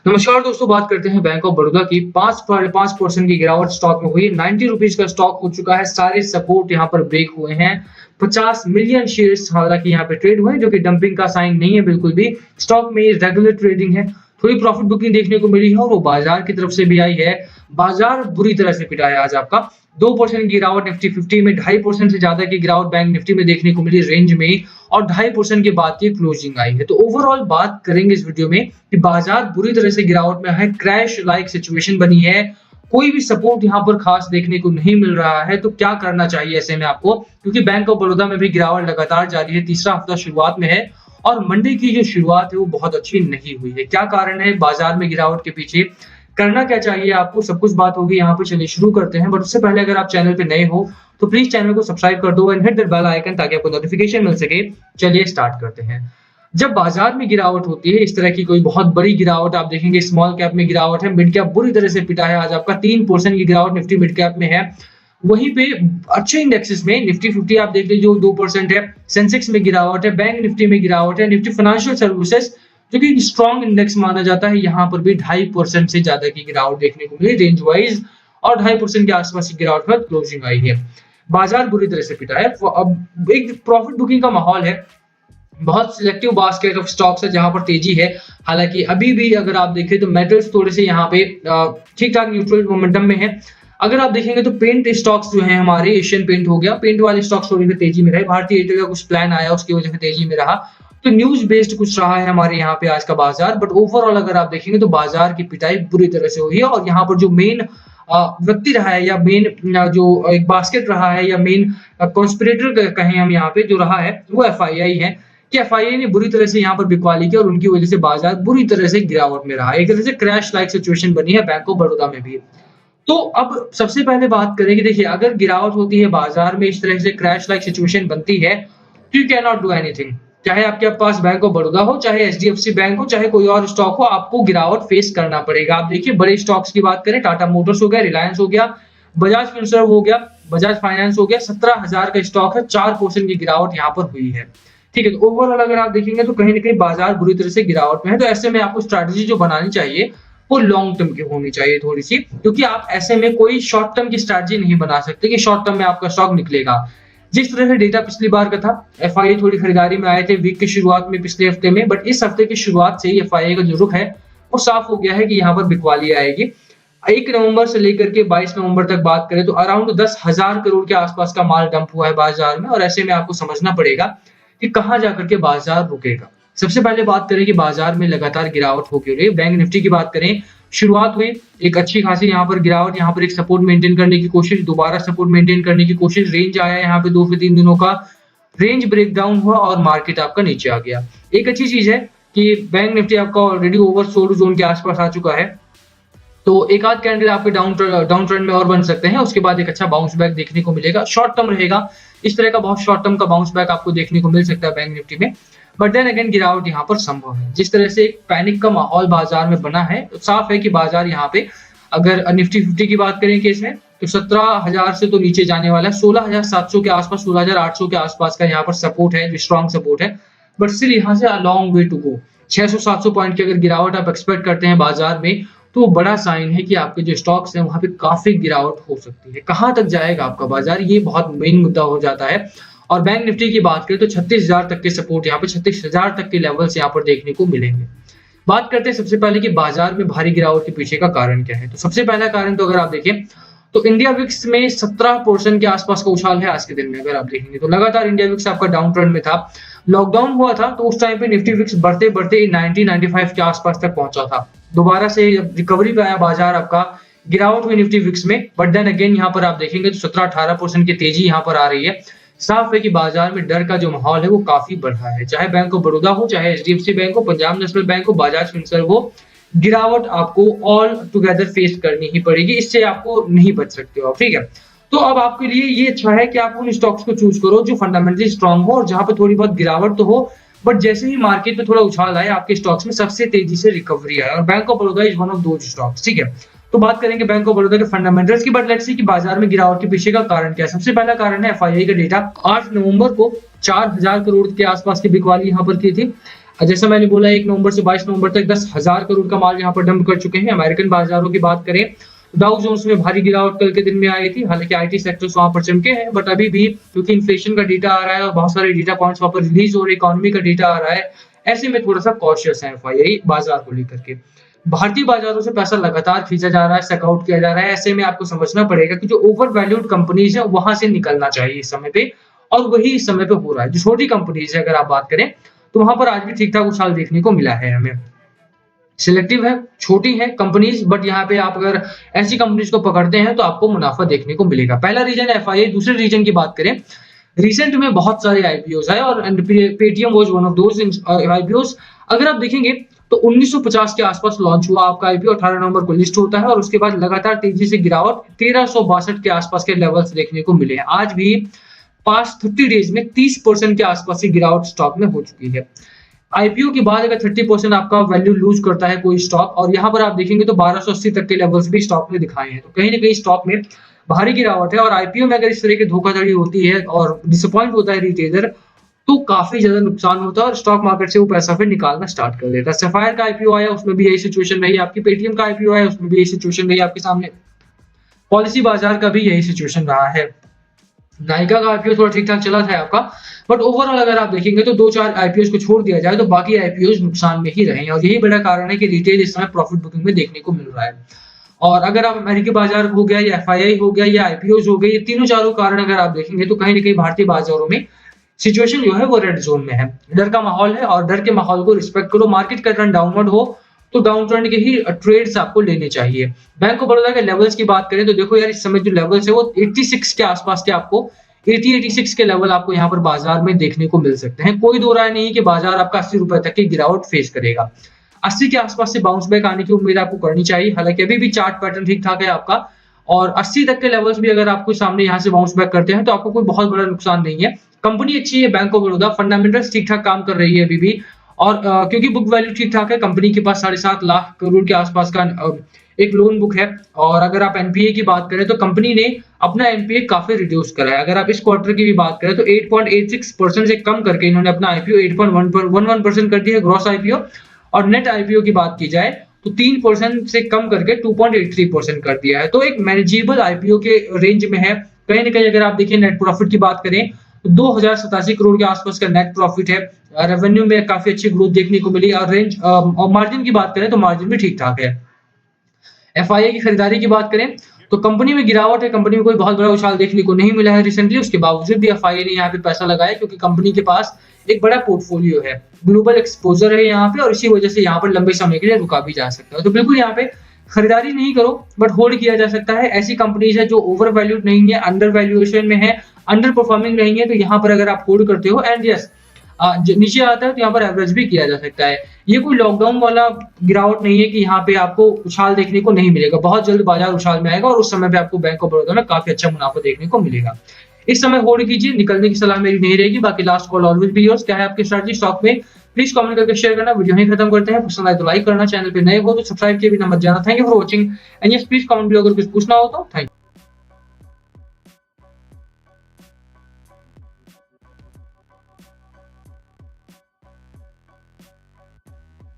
नमस्कार दोस्तों, बात करते हैं बैंक ऑफ बड़ौदा की। 5% की गिरावट स्टॉक में हुई है। 90 रुपीज का स्टॉक हो चुका है। सारे सपोर्ट यहाँ पर ब्रेक हुए हैं। 50 मिलियन शेयर्स हालांकि यहाँ पे ट्रेड हुए हैं, जो कि डंपिंग का साइन नहीं है बिल्कुल भी। स्टॉक में रेगुलर ट्रेडिंग है। थोड़ी प्रॉफिट बुकिंग देखने को मिली है और वो बाजार की तरफ से भी आई है। बाजार बुरी तरह से पिटा है आज आपका। 2% की गिरावट निफ्टी 50 में, 2.5% से ज्यादा की गिरावट बैंक निफ्टी में देखने को मिली रेंज में, और 2.5% के बाद की क्लोजिंग आई है। तो ओवरऑल बात करेंगे इस वीडियो में कि बाजार बुरी तरह से गिरावट में है। क्रैश लाइक सिचुएशन बनी है। कोई भी सपोर्ट यहाँ पर खास देखने को नहीं मिल रहा है। तो क्या करना चाहिए ऐसे में आपको, क्योंकि बैंक ऑफ बड़ौदा में भी गिरावट लगातार जारी है। तीसरा हफ्ता शुरुआत में है और मंडे की जो शुरुआत है वो बहुत अच्छी नहीं हुई है। क्या कारण है बाजार में गिरावट के पीछे, करना क्या चाहिए आपको, सब कुछ बात होगी यहाँ पे। चलिए शुरू करते हैं। बट उससे पहले अगर आप चैनल पे नए हो तो प्लीज चैनल को सब्सक्राइब कर दो and hit the bell icon, ताकि आपको नोटिफिकेशन मिल सके। चलिए स्टार्ट करते हैं। जब बाजार में गिरावट होती है, इस तरह की कोई बहुत बड़ी गिरावट आप देखेंगे, स्मॉल कैप में गिरावट है, मिड कैप बुरी तरह से पिटा है। आज आपका 3% की गिरावट निफ्टी मिड कैप में है। वहीं पे अच्छे इंडेक्सेस में निफ्टी 50 आप देख लीजिए, जो 2% है। सेंसेक्स में गिरावट है, बैंक निफ्टी में गिरावट है। निफ्टी फाइनेंशियल सर्विसेज, जो कि स्ट्रॉन्ग इंडेक्स माना जाता है, यहाँ पर भी 2.5% से ज्यादा की गिरावट देखने को मिली रेंज वाइज, और 2.5% के आसपास की गिरावट पर क्लोजिंग आई है। बाजार बुरी तरह से पिटा है। अब एक प्रॉफिट बुकिंग का माहौल है। बहुत सिलेक्टिव बास्केट ऑफ स्टॉक्स है जहां पर तेजी है। हालांकि अभी भी अगर आप देखें तो मेटल्स थोड़े से यहाँ पे ठीक ठाक न्यूट्रल मोमेंटम में है। अगर आप देखेंगे तो पेंट स्टॉक्स जो हैं हमारे, एशियन पेंट हो गया, पेंट वाले स्टॉक्स थोड़ी सी तेजी में रहे। भारतीय एयरटेल का कुछ प्लान आया, उसकी वजह से तेजी में रहा। तो न्यूज बेस्ड कुछ रहा है हमारे यहाँ पे आज का बाजार। बट ओवरऑल अगर आप देखेंगे तो बाजार की पिटाई बुरी तरह से हुई है। और यहाँ पर जो मेन व्यक्ति रहा है, या मेन जो एक बास्केट रहा है, या मेन कॉन्स्पिरेटर कहें हम यहाँ पे, जो रहा है वो एफआईआई है। कि एफआईआई ने बुरी तरह से यहाँ पर बिकवाली की और उनकी वजह से बाजार बुरी तरह से गिरावट में रहा। एक तरह से क्रैश लाइक सिचुएशन बनी है बैंक ऑफ बड़ौदा में भी। तो अब सबसे पहले बात करें कि देखिए, अगर गिरावट होती है बाजार में, इस तरह से क्रैश लाइक सिचुएशन बनती है, तो you can not do anything. चाहे आपके पास बैंक ऑफ बड़ौदा हो, चाहे एचडीएफसी बैंक हो, चाहे कोई और स्टॉक हो, आपको गिरावट फेस करना पड़ेगा। आप देखिए बड़े स्टॉक्स की बात करें, टाटा मोटर्स हो गया, रिलायंस हो गया, बजाज फिनसर्व हो गया, बजाज फाइनेंस हो गया, 17,000 का स्टॉक है, 4% की गिरावट यहाँ पर हुई है। ठीक है, तो ओवरऑल अगर आप देखेंगे तो कहीं ना कहीं बाजार बुरी तरह से गिरावट में है। तो ऐसे में आपको स्ट्रैटेजी जो बनानी चाहिए वो लॉन्ग टर्म की होनी चाहिए थोड़ी सी, क्योंकि आप ऐसे में कोई शॉर्ट टर्म की स्ट्रैटेजी नहीं बना सकते कि शॉर्ट टर्म में आपका स्टॉक निकलेगा। जिस तरह से डेटा पिछली बार का था, एफआईआई थोड़ी खरीदारी में आए थे वीक की शुरुआत में पिछले हफ्ते में, बट इस हफ्ते की शुरुआत से ही एफआईआई का जो रुख है वो साफ हो गया है कि यहाँ पर बिकवाली आएगी। 1 नवंबर से लेकर के 22 नवंबर तक बात करें तो अराउंड 10,000 करोड़ के आसपास का माल डंप हुआ है बाजार में। और ऐसे में आपको समझना पड़ेगा कि कहाँ जाकर के बाजार रुकेगा। सबसे पहले बात करें कि बाजार में लगातार गिरावट हो क्यों रही है। बैंक निफ्टी की बात करें, शुरुआत हुई एक अच्छी खासी यहाँ पर गिरावट, यहाँ पर एक सपोर्ट मेंटेन करने की कोशिश, दोबारा सपोर्ट मेंटेन करने की कोशिश, रेंज आया यहाँ पे 2 से 3 दिनों का, रेंज ब्रेक डाउन हुआ और मार्केट आपका नीचे आ गया। एक अच्छी चीज है कि बैंक निफ्टी आपका ऑलरेडी ओवरसोल्ड जोन के आसपास आ चुका है। तो एक आध कैंडल आपके डाउन ट्रेंड में और बन सकते हैं। उसके बाद एक अच्छा बाउंस बैक देखने को मिलेगा, शॉर्ट टर्म रहेगा। इस तरह का बहुत शॉर्ट टर्म का बाउंस बैक आपको देखने को मिल सकता है बैंक निफ्टी में। बट देन अगेन गिरावट यहाँ पर संभव है। जिस तरह से एक पैनिक का माहौल बाजार में बना है, तो साफ है कि बाजार यहाँ पे, अगर निफ्टी 50 की बात करें केस में, तो 17,000 से तो नीचे जाने वाला है। 16,700 के आसपास, 16,800 के आसपास का यहाँ पर सपोर्ट है, जो स्ट्रॉन्ग सपोर्ट है। बट स्टिल यहाँ से long way to go. 600-700 point की अगर गिरावट आप एक्सपेक्ट करते हैं बाजार में, तो बड़ा साइन है कि आपके जो स्टॉक्स हैं वहां पे काफी गिरावट हो सकती है। कहां तक जाएगा आपका बाजार, ये बहुत मेन मुद्दा हो जाता है। और बैंक निफ्टी की बात करें तो 36,000 तक के सपोर्ट, यहाँ पे 36,000 तक के लेवल्स यहाँ पर देखने को मिलेंगे। बात करते हैं सबसे पहले कि बाजार में भारी गिरावट के पीछे का कारण क्या है। तो सबसे पहला कारण तो अगर आप देखें तो इंडिया विक्स में 17% के आसपास का उछाल है आज के दिन में। अगर आप देखेंगे तो लगातार इंडिया विक्स आपका डाउन ट्रेंड में था। लॉकडाउन हुआ था तो उस टाइम पे निफ्टी विक्स बढ़ते बढ़ते 90-95 के आसपास तक पहुंचा था। दोबारा से रिकवरी पे आया बाजार आपका, गिरावट हुई निफ्टी विक्स में। बट देन अगेन यहाँ पर आप देखेंगे तो 17-18% की तेजी यहाँ पर आ रही है। साफ है कि बाजार में डर का जो माहौल है वो काफी बढ़ा है। चाहे बैंक ऑफ बड़ौदा हो, चाहे एचडीएफसी बैंक हो, पंजाब नेशनल बैंक हो, बजाज फिनसर्व हो, गिरावट आपको ऑल टुगेदर फेस करनी ही पड़ेगी। इससे आपको नहीं बच सकते हो आप। ठीक है, तो अब आपके लिए ये अच्छा है कि आप उन स्टॉक्स को चूज करो जो फंडामेंटली स्ट्रांग हो और जहां पर थोड़ी बहुत गिरावट तो हो, बट जैसे ही मार्केट में थोड़ा उछाल आए, आपके स्टॉक्स में सबसे तेजी से रिकवरी आए। और bank of Baroda is one of those stocks. ठीक है, तो बात करेंगे बैंक ऑफ बड़ौदा के फंडामेंटल्स की। बट लेट्स सी कि बाजार में गिरावट के पीछे का कारण क्या है। सबसे पहला कारण है एफआईआई का डेटा। 8 नवंबर को 4,000 करोड़ के आसपास की बिकवाली यहाँ पर की थी। जैसा मैंने बोला 1 नवंबर से 22 नवंबर तक 10,000 करोड़ का माल यहाँ पर डंप कर चुके हैं। अमेरिकन बाजारों की बात करें, डाउ जोन्स में भारी गिरावट कल के दिन में आई थी। हालांकि आईटी सेक्टर्स वहां पर चमके हैं, बट अभी भी क्योंकि इन्फ्लेशन का डेटा आ रहा है और बहुत सारे डेटा पॉइंट्स वहां पर रिलीज हो रहे, इकोनॉमी का डेटा आ रहा है, ऐसे में थोड़ा सा कॉशियस है एफआईआई बाजार को लेकर के। भारतीय बाजारों से पैसा लगातार खींचा जा रहा है, सक किया जा रहा है। ऐसे में आपको समझना पड़ेगा कि जो ओवर वैल्यूड कंपनीज है वहां से निकलना चाहिए इस समय पे, और वही इस समय पे हो रहा है। जो छोटी कंपनीज है अगर आप बात करें तो वहां पर आज भी ठीक ठाक उछाल देखने को मिला है हमें। सिलेक्टिव है, छोटी है कंपनीज, बट यहाँ पे आप अगर ऐसी कंपनीज को पकड़ते हैं तो आपको मुनाफा देखने को मिलेगा। पहला रीजन है एफआईआई। दूसरे रीजन की बात करें, रिसेंट में बहुत सारे आईपीओस आए और Paytm was one of those IPOs. अगर आप देखेंगे तो 1950 के आसपास लॉन्च हुआ आपका आईपीओ, 18 नवंबर को लिस्ट होता है और उसके बाद लगातार तेजी से गिरावट 1362 के आसपास के लेवल्स देखने को मिले हैं। आज भी पास्ट 30 डेज में 30% के आसपास की गिरावट स्टॉक में हो चुकी है। आईपीओ के बाद अगर 30% आपका वैल्यू लूज करता है कोई स्टॉक, और यहाँ पर आप देखेंगे तो 1280 तक के लेवल्स भी स्टॉक ने दिखाए हैं, तो कहीं ना कहीं स्टॉक में भारी गिरावट है। और आईपीओ में अगर इस तरह की धोखाधड़ी होती है और डिसअपॉइंट होता है रिटेलर, तो काफी ज्यादा नुकसान होता है और स्टॉक मार्केट से वो पैसा फिर निकालना स्टार्ट कर देता है। सफायर का आईपीओ आया, उसमें भी यही सिचुएशन रही आपकी। पेटीएम का आईपीओ आया, उसमें भी यही सिचुएशन रही आपके सामने। पॉलिसी बाजार का भी यही सिचुएशन रहा है। नायका का आईपीओ थोड़ा ठीक ठाक चला था आपका, बट ओवरऑल अगर आप देखेंगे तो 2-4 आईपीओ को छोड़ दिया जाए तो बाकी आईपीओ नुकसान में ही रहे हैं, और यही बड़ा कारण है कि रिटेल इस समय प्रॉफिट बुकिंग में देखने को मिल रहा है। और अगर आप अमेरिकी बाजार हो गया या एफआईआई हो गया या आईपीओ हो गए, ये तीनों चारों कारण अगर आप देखेंगे तो कहीं ना कहीं भारतीय बाजारों में सिचुएशन जो है वो रेड जोन में है। डर का माहौल है और डर के माहौल को रिस्पेक्ट करो। मार्केट का ट्रेंड डाउनवर्ड हो तो डाउन ट्रेंड के ही ट्रेड्स आपको लेने चाहिए। बैंक ऑफ बड़ौदा के लेवल्स की बात करें तो देखो यार, इस समय जो लेवल्स है वो 86 के आसपास के, आपको 86 के लेवल आपको यहाँ पर बाजार में देखने को मिल सकते हैं। कोई दो राय नहीं कि बाजार आपका 80 रुपए तक की गिरावट फेस करेगा। 80 के आसपास से बाउंस बैक आने की उम्मीद आपको करनी चाहिए। हालांकि अभी भी चार्ट पैटर्न ठीक ठाक है आपका, और 80 तक के लेवल्स भी अगर आपको सामने यहाँ से बाउंस बैक करते हैं तो आपको कोई बहुत बड़ा नुकसान नहीं है। कंपनी अच्छी है बैंक ऑफ बड़ौदा, फंडामेंटल्स ठीक ठाक काम कर रही है अभी भी, और क्योंकि बुक वैल्यू ठीक ठाक है, कंपनी के पास 7.5 लाख करोड़ के आसपास का एक लोन बुक है। और अगर आप एनपीए की बात करें तो कंपनी ने अपना एनपीए काफी रिड्यूस करा है। अगर आप इस क्वार्टर की भी बात करें तो 8.86% से कम करके इन्होंने अपना आईपीओ 8.11% कर दिया है ग्रॉस आईपीओ, और नेट आईपीओ की बात की जाए तो 3% से कम करके 2.83% कर दिया है। तो एक मैनेजेबल आईपीओ के रेंज में है। कहीं ना कहीं अगर आप देखिए नेट प्रॉफिट की बात करें तो 2087 करोड़ के आसपास का नेट प्रॉफिट है। रेवेन्यू में काफी अच्छी ग्रोथ देखने को मिली, और रेंज और मार्जिन की बात करें तो मार्जिन भी ठीक ठाक है। एफआईआई की खरीदारी की बात करें तो कंपनी में गिरावट है, कंपनी में कोई बहुत बड़ा उछाल देखने को नहीं मिला है रिसेंटली। उसके बावजूद भी एफआईआई ने यहाँ पे पैसा लगाया क्योंकि कंपनी के पास एक बड़ा पोर्टफोलियो है, ग्लोबल एक्सपोजर है यहाँ पे, और इसी वजह से यहाँ पर लंबे समय के लिए रुका भी जा सकता है। तो बिल्कुल यहाँ पे खरीदारी नहीं करो, बट होल्ड किया जा सकता है। ऐसी कंपनीज है जो ओवर वैल्यूड नहीं है, अंडर वैल्यूएशन में है, अंडर परफॉर्मिंग नहीं है, तो यहाँ पर अगर आप होल्ड करते हो, एंड यस नीचे आता है तो यहाँ पर एवरेज भी किया जा सकता है। ये कोई लॉकडाउन वाला गिरावट नहीं है कि यहाँ पे आपको उछाल देखने को नहीं मिलेगा। बहुत जल्द बाजार उछाल में आएगा और उस समय पे आपको बैंक ऑफ बड़ौदा में काफी अच्छा मुनाफा देखने को मिलेगा। इस समय होल्ड कीजिए, निकलने की सलाह मेरी नहीं रहेगी। बाकी last call always be yours. क्या है आपकी स्ट्रेटजी स्टॉक में, प्लीज कमेंट करके शेयर करना। वीडियो ही खत्म करते हैं। पसंद आए तो लाइक करना, चैनल पे नए हो तो सब्सक्राइब किए बिना मत जाना। Thank you for watching, and yes please comment below अगर कुछ पूछना हो तो। Thank you.